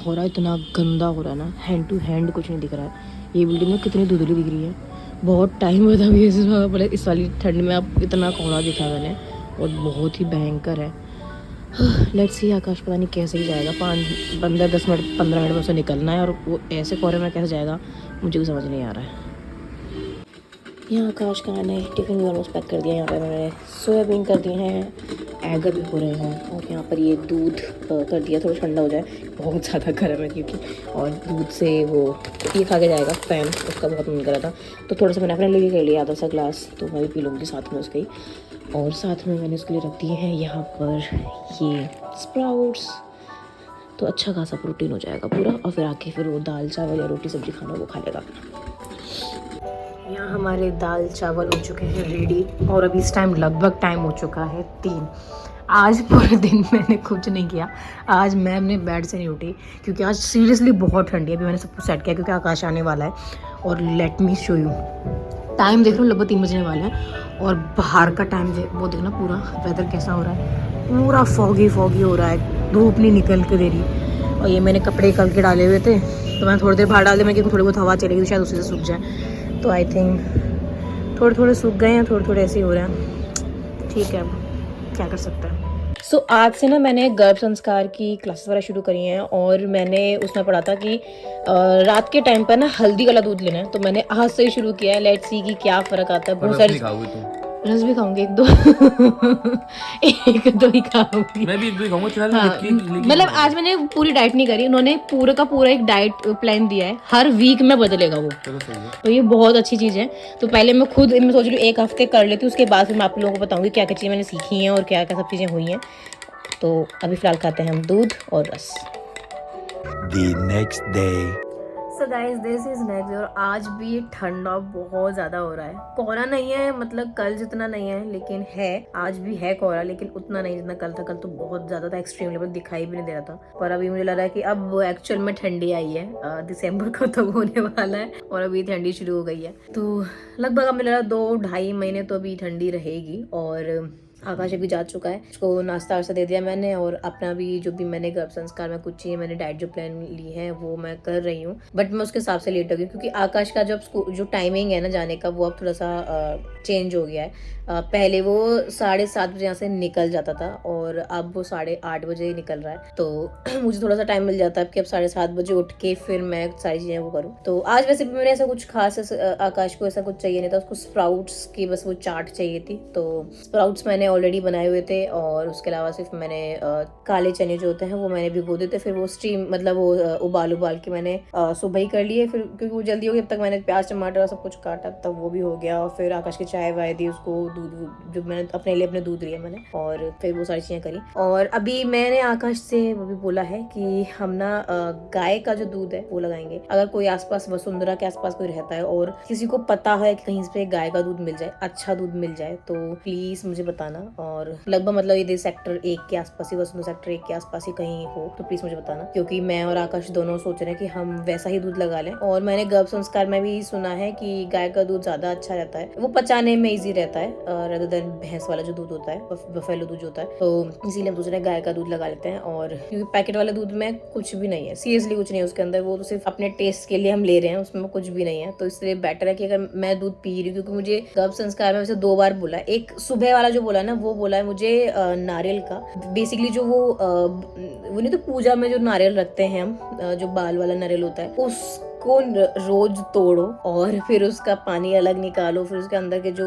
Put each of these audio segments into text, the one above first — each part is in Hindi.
हो रहा है, इतना गंदा हो रहा है ना, हैंड टू हैंड कुछ नहीं दिख रहा है। ये बिल्डिंग में कितनी धुंधली दिख रही है, बहुत टाइम हुआ था इस वाली ठंड में अब इतना कोहरा दिखा मैंने, और बहुत ही भयंकर है। लेट्स सी, आकाश पता नहीं कैसे ही जाएगा, 5-10 मिनट 15 मिनट में उसे निकलना है, और वो ऐसे कोहरे में कैसे जाएगा मुझे भी समझ नहीं आ रहा है। यहाँ आकाश का मैंने टिफ़िन भी ऑलमोस्ट पैक कर दिया। यहाँ पे मैंने सोयाबीन कर दिए हैं, एग भी हो रहे हैं, और यहाँ पर ये दूध कर दिया थोड़ा ठंडा हो जाए, बहुत ज़्यादा गर्म है क्योंकि, और दूध से वो ये खा के जाएगा फैन, उसका बहुत मन कर रहा था तो थोड़ा सा मैंने अपने लिए कर लिया आधा सा ग्लास, तो मैं भी पी लूँगी साथ में उसके ही। और साथ में मैंने उसके लिए रख दिए हैं यहाँ पर ये स्प्राउट्स, तो अच्छा खासा प्रोटीन हो जाएगा पूरा, और फिर आके फिर वो दाल चावल या रोटी सब्जी खाना वो खा लेगा। यहाँ हमारे दाल चावल हो चुके हैं रेडी, और अभी इस टाइम लगभग टाइम हो चुका है 3। आज पूरे दिन मैंने कुछ नहीं किया, आज मैं अपने बेड से नहीं उठी क्योंकि आज सीरियसली बहुत ठंडी है। अभी मैंने सब कुछ सेट किया क्योंकि आकाश आने वाला है, और let me show you, time देख रहा हूँ लगभग 3 बजने वाला है, और बाहर का टाइम वो देखना पूरा वेदर कैसा हो रहा है, पूरा फॉगी हो रहा है, धूप नहीं निकल के दे रही। और ये मैंने कपड़े कल के डाले हुए थे तो मैं थोड़ी देर बाहर डाल दिया, मैं क्योंकि थोड़ी बहुत हवा चलेगी तो शायद उसी से सूख जाए, तो आई थिंक थोड़े सूख गए हैं, थोड़े ऐसे ही हो रहे हैं, ठीक है अब क्या कर सकते हैं। सो आज से ना मैंने गर्भ संस्कार की क्लासेस वगैरह शुरू करी हैं, और मैंने उसमें पढ़ा था कि रात के टाइम पर ना हल्दी वाला दूध लेना है, तो मैंने आज से ही शुरू किया है। लेट्स सी कि क्या फ़र्क आता है। बहुत सारी रस भी खाऊंगी, एक दो एक दो ही खाऊंगी, मैं भी एक दो ही खाऊंगा। हाँ, मतलब आज मैंने पूरी डाइट नहीं करी, उन्होंने पूरा का पूरा एक डाइट प्लान दिया है, हर वीक में बदलेगा वो, तो ये बहुत अच्छी चीज़ है। तो पहले मैं खुद मैं सोच रही हूँ 1 हफ्ते कर लेती हूँ, उसके बाद फिर मैं आप लोगों को बताऊंगी क्या क्या चीज़ें मैंने सीखी हैं और क्या क्या सब चीज़ें हुई हैं। तो अभी फिलहाल खाते हैं हम दूध और रस। The next day. So guys this is next, और आज भी ठंडा बहुत ज़्यादा हो रहा है। कोहरा नहीं है, मतलब कल जितना नहीं है, लेकिन है, आज भी है कोहरा, लेकिन उतना नहीं जितना कल था। कल तो बहुत ज़्यादा था, एक्सट्रीम लेवल दिखाई भी नहीं दे रहा था, पर अभी मुझे लग रहा है कि अब एक्चुअल में ठंडी आई है। दिसंबर को तो होने वाला है और अभी ठंडी शुरू हो गई है, तो लगभग अब मुझे लग रहा है 2-2.5 महीने तो अभी ठंडी रहेगी। और आकाश अभी जा चुका है, उसको नाश्ता वास्ता दे दिया मैंने, और अपना भी जो भी मैंने गर्भ संस्कार में कुछ चीज़ें मैंने डाइट जो प्लान ली है वो मैं कर रही हूँ, बट मैं उसके हिसाब से लेट हो गई क्योंकि आकाश का जो टाइमिंग है ना जाने का, वो अब थोड़ा सा चेंज हो गया है। पहले वो 7:30 बजे यहाँ से निकल जाता था, और अब वो 8:30 बजे निकल रहा है, तो मुझे थोड़ा सा टाइम मिल जाता है कि अब 7:30 बजे उठ के फिर मैं सारी चीज़ें वो करूँ। तो आज वैसे भी मैंने ऐसा कुछ खास आकाश को ऐसा कुछ चाहिए नहीं था, उसको स्प्राउट्स की बस वो चाट चाहिए थी, तो स्प्राउट्स मैंने ऑलरेडी बनाए हुए थे, और उसके अलावा सिर्फ मैंने काले चने जो होते हैं वो मैंने भिगो देते, फिर वो स्टीम मतलब वो उबाल के मैंने सुबह ही कर लिए, फिर क्योंकि वो जल्दी हो गई, अब तक मैंने प्याज टमाटर सब कुछ काटा, तब वो भी हो गया, और फिर आकाश की चाय वाय दी उसको, दूध जो मैंने अपने लिए अपने दूध लिया मैंने, और फिर वो सारी चीज़ें करी। और अभी मैंने आकाश से वो भी बोला है कि हम ना गाय का जो दूध है वो लगाएंगे। अगर कोई आसपास वसुंधरा के आसपास कोई रहता है और किसी को पता है कि कहीं पे गाय का दूध मिल जाए, अच्छा दूध मिल जाए, तो प्लीज मुझे बताना। और लगभग मतलब ये सेक्टर 1 के आसपास ही, वसुंधरा सेक्टर 1 के आसपास ही कहीं हो तो प्लीज मुझे बताना, क्योंकि मैं और आकाश दोनों सोच रहे हैं कि हम वैसा ही दूध लगा लें। और मैंने गर्भ संस्कार में भी सुना है कि गाय का दूध ज्यादा अच्छा रहता है, वो पचाने में इजी रहता है रेदर देन भैंस वाला जो दूध होता है, बफेलो दूध होता है, तो इसीलिए हम सोच रहे हैं गाय का दूध लगा लेते हैं। और क्योंकि पैकेट वाले दूध में कुछ भी नहीं है, सीरियसली कुछ नहीं है उसके अंदर, वो तो सिर्फ अपने टेस्ट के लिए हम ले रहे हैं, उसमें कुछ भी नहीं है, तो इसलिए बेटर है कि अगर मैं दूध पी रही हूँ, क्योंकि मुझे गर्भ संस्कार में वैसे 2 बार बोला, एक सुबह वाला जो बोला ना वो बोला है मुझे नारियल का, बेसिकली जो वो नहीं तो पूजा में जो नारियल रखते हैं हम, जो बाल वाला नारियल होता है, उसको रोज तोड़ो और फिर उसका पानी अलग निकालो, फिर उसके अंदर के जो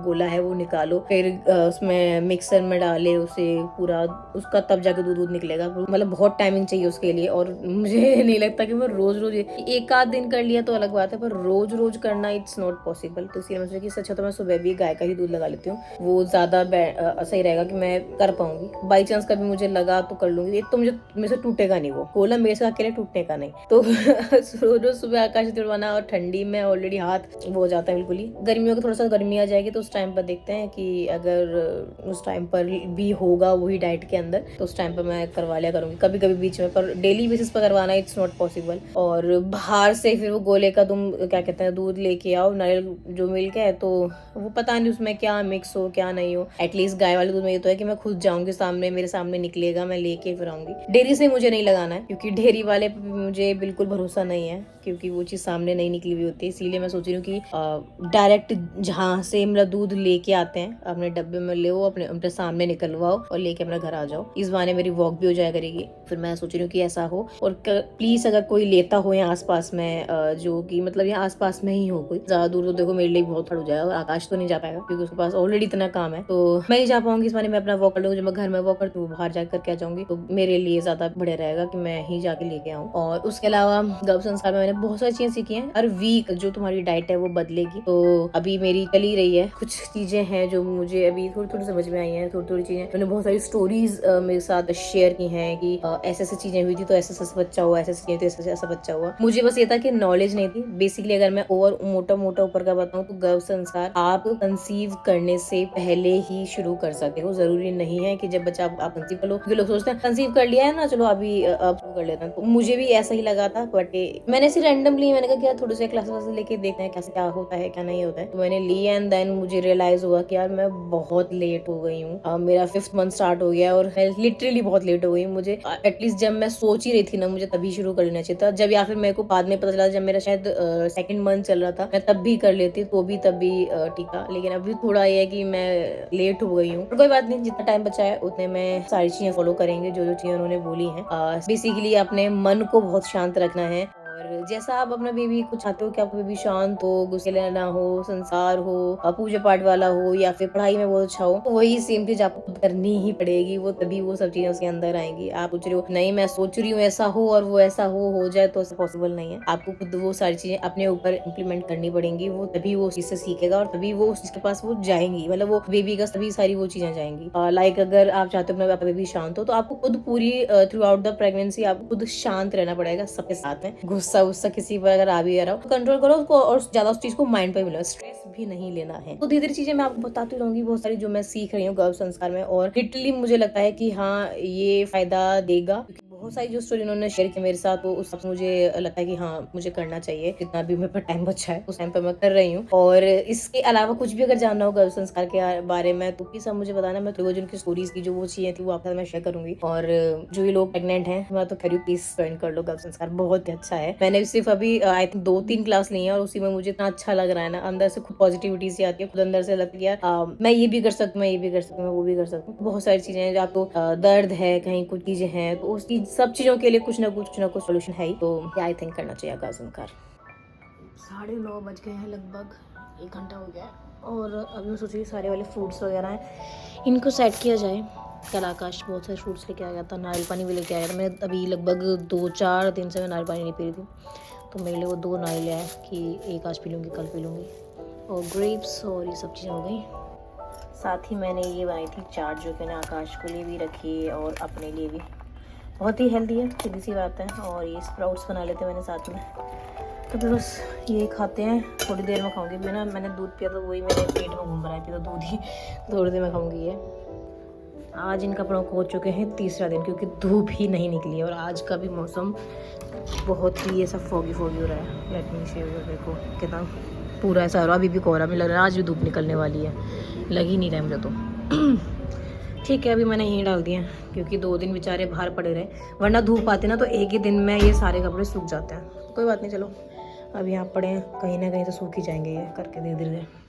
गोला है वो निकालो, फिर उसमें मिक्सर में डाले उसे पूरा, उसका तब जाके दूध निकलेगा। मतलब बहुत टाइमिंग चाहिए उसके लिए, और मुझे नहीं लगता कि मैं रोज एक आध दिन कर लिया तो अलग बात है, पर रोज करना इट्स नॉट पॉसिबल। तो इसलिए मैं सोचा कि अच्छा तो मैं सुबह भी गाय का ही दूध लगा लेती हूँ, वो ज्यादा सही रहेगा कि मैं कर पाऊंगी। बाई चांस कभी मुझे लगा तो कर लूंगी, एक तो मुझे मेरे से टूटेगा नहीं, वो गोला मेरे से अकेले टूटने का नहीं, तो रोज सुबह आकाश तुड़वाना और ठंडी में ऑलरेडी हाथ वो हो जाता है बिल्कुल ही। गर्मियों की थोड़ा सा गर्मी आ जाएगी तो उस टाइम पर देखते हैं कि अगर उस टाइम पर भी होगा वही डाइट के अंदर तो उस टाइम पर मैं करवा लिया करूंगी कभी कभी बीच में, पर डेली बेसिस पर करवाना इट्स नॉट पॉसिबल। और बाहर से फिर वो गोले का तुम क्या कहते हैं दूध लेके आओ, नारियल जो मिल्क है, तो वो पता नहीं उसमें क्या मिक्स हो क्या नहीं हो। एटलीस्ट गाय वाले दूध में ये तो है कि मैं खुद जाऊंगी सामने, मेरे सामने निकलेगा, मैं लेके फिर आऊंगी। डेयरी से मुझे नहीं लगाना है क्योंकि डेयरी वाले पे मुझे बिल्कुल भरोसा नहीं है क्योंकि वो चीज सामने नहीं निकली हुई होती है। इसीलिए मैं सोच रही हूँ कि डायरेक्ट जहाँ से मतलब दूध लेके आते हैं अपने डब्बे में ले, अपने सामने निकलवाओ और लेके अपना घर आ जाओ। इस बहाने मेरी वॉक भी हो जाया करेगी। फिर मैं सोच रही हूँ कि ऐसा हो। और प्लीज अगर कोई लेता हो यहाँ आसपास में, जो कि मतलब यहाँ आसपास में ही हो कोई, ज्यादा दूर तो देखो मेरे लिए बहुत खड़ हो जाएगा और आकाश तो नहीं जा पाएगा क्योंकि उसके पास ऑलरेडी इतना काम है, तो मैं नहीं जा पाऊंगी। इस बहाने मैं अपना वॉक कर लूंगी। जब मैं घर में वॉक करती हूँ बाहर जाकर के आ जाऊंगी, तो मेरे लिए ज्यादा बढ़िया रहेगा कि मैं ही जाके लेके आऊँ। और उसके अलावा गर्भ संस्कार में मैंने बहुत सारी चीजें सीखी हैं। हर वीक जो तुम्हारी डाइट है वो बदलेगी। तो अभी मेरी चल ही रही है, कुछ चीजें हैं जो मुझे अभी थोड़ी थोड़ी समझ में आई हैं, थोड़ी थोड़ी चीजें मैंने बहुत सारी स्टोरीज मेरे साथ शेयर की हैं कि ऐसे ऐसे चीजें हुई थी तो ऐसा ऐसा बच्चा हुआ, ऐसे चीजें तो ऐसा ऐसा बच्चा हुआ। मुझे बस ये था कि नॉलेज नहीं थी बेसिकली। अगर मैं और मोटा मोटा ऊपर का बताऊं तो गर्भ संस्कार आप कंसीव करने से पहले ही शुरू कर सकते हो। जरूरी नहीं है कि जब बच्चा आप कंसीव कर लो, क्योंकि लोग सोचते हैं कंसीव कर लिया है ना चलो अभी अब शुरू कर लेते हैं। तो मुझे भी ऐसा ही लगा था, बट मैंने ऐसे रैंडमली मैंने कहा थोड़े से क्लासेस लेके देखते हैं कैसे क्या होता है क्या नहीं होता है। तो मैंने ली एंड देन मुझे रियलाइज हुआ कि यार मैं बहुत लेट हो गई हूँ। मेरा 5th मंथ स्टार्ट हो गया और मैं लिटरली बहुत लेट हो गई। मुझे एटलीस्ट जब मैं सोच ही रही थी ना मुझे तभी शुरू कर लेना चाहिए था। जब या फिर मेरे को बाद में पता चला जब मेरा शायद 2nd मंथ चल रहा था, मैं तब भी कर लेती तो भी तब भी ठीक था। लेकिन अभी थोड़ा ये है कि मैं लेट हो गई हूँ, कोई बात नहीं, जितना टाइम बचा है उतने में सारी चीजें फॉलो करेंगे जो जो चीजें उन्होंने बोली हैं। बेसिकली अपने मन को बहुत शांत रखना है। और जैसा आप अपना बेबी को चाहते हो कि आपका बेबी शांत हो, गुस्से ना हो, संसार हो, पूजा पाठ वाला हो या फिर पढ़ाई में बहुत अच्छा हो, तो वही सेम चीज आपको करनी ही पड़ेगी। वो तभी वो सब चीजें उसके अंदर आएंगी। आप सोच रहे हो नहीं मैं सोच रही हूँ ऐसा हो और वो ऐसा हो जाए, तो ऐसा पॉसिबल नहीं है। आपको खुद वो सारी चीजें अपने ऊपर इम्प्लीमेंट करनी पड़ेंगी। वो तभी वो उस चीज से सीखेगा और तभी वो उस चीज के पास वो जाएंगी, मतलब वो बेबी का तभी सारी वो चीजें जाएंगी। लाइक अगर आप चाहते हो अपना बेबी शांत हो तो आपको खुद पूरी थ्रू आउट द प्रेगनेंसी आपको खुद शांत रहना पड़ेगा सबके साथ में। गुस्सा किसी पर अगर आ भी रहा हो तो कंट्रोल करो उसको और ज्यादा उस चीज को माइंड पर मिलो, स्ट्रेस भी नहीं लेना है। तो धीरे धीरे चीजें मैं आपको बताती रहूंगी बहुत सारी जो मैं सीख रही हूँ गर्भ संस्कार में। और लिटरली मुझे लगता है कि हाँ ये फायदा देगा। बहुत सारी जो स्टोरी उन्होंने शेयर की मेरे साथ, तो उस सब मुझे लगता है कि हाँ मुझे करना चाहिए। जितना भी मेरे पास टाइम बचा है उस टाइम पर मैं कर रही हूँ। और इसके अलावा कुछ भी अगर जानना हो गर्भ संस्कार के बारे में तो प्लीज सब मुझे बताना। मैं वो जिनकी स्टोरीज की जो वो चीजें थी वो आपके साथ मैं शेयर करूंगी। और जो ये लोग प्रेग्नेंट हैं मैं तो कह प्लीज ज्वाइन कर लो गर्भ संस्कार, बहुत ही अच्छा है। मैंने सिर्फ अभी आई थिंक 2-3 क्लास ली है और उसी में मुझे इतना अच्छा लग रहा है ना, अंदर से खुद पॉजिटिविटी सी आती है, खुद अंदर से लगता है यार मैं ये भी कर सकती हूँ, मैं ये भी कर सकती हूँ, मैं वो भी कर सकती हूँ। बहुत सारी चीजें हैं जो आपको दर्द है कहीं कुछ चीजें हैं तो उसकी सब चीजों के लिए कुछ ना कुछ सोल्यूशन है ही। तो आई थिंक करना चाहिए गर्भ संस्कार। 9:30 बज गए हैं, लगभग 1 घंटा हो गया और अभी मैं सोच रही हूँ सारे वाले फ्रूट्स वगैरह हैं इनको सेट किया जाए। कल आकाश बहुत सारे फ्रूट्स लेके आ गया था, नारियल पानी भी लेके आया था। मैं अभी लगभग 2-4 दिन से मैं नारियल पानी नहीं पी रही थी, तो मेरे लिए वो 2 नारियल है कि एक आज पी लूँगी कल पी लूँगी। और ग्रेप्स और ये सब चीज़ें हो गई। साथ ही मैंने ये बनाई थी चाट जो कि मैंने आकाश के लिए भी रखी और अपने लिए भी, बहुत ही हेल्दी है, सीधी सी बात है। और ये स्प्राउट्स बना लेते हैं मैंने साथ में, तो बस ये खाते हैं। थोड़ी देर में खाऊंगी। मैंने दूध पिया तो वही मेरे पेट में घूम रहा है, तो दूध ही थोड़ी देर में खाऊंगी। ये आज इन कपड़ों को हो चुके हैं 3रा दिन क्योंकि धूप ही नहीं निकली है और आज का भी मौसम बहुत ही ऐसा फॉगी हो रहा है। लेट मी शो यू, देखो कितना पूरा ऐसा हो रहा है। अभी भी कोहरा में लग रहा है, आज भी धूप निकलने वाली है, लग ही नहीं रहा है मुझे तो। ठीक है अभी मैंने यहीं डाल दिया क्योंकि 2 दिन बेचारे बाहर पड़े रहे, वरना धूप आती ना तो एक ही दिन में ये सारे कपड़े सूख जाते हैं। कोई बात नहीं, चलो अब यहाँ पड़े हैं, कहीं ना कहीं तो सूख ही जाएंगे ये करके धीरे धीरे।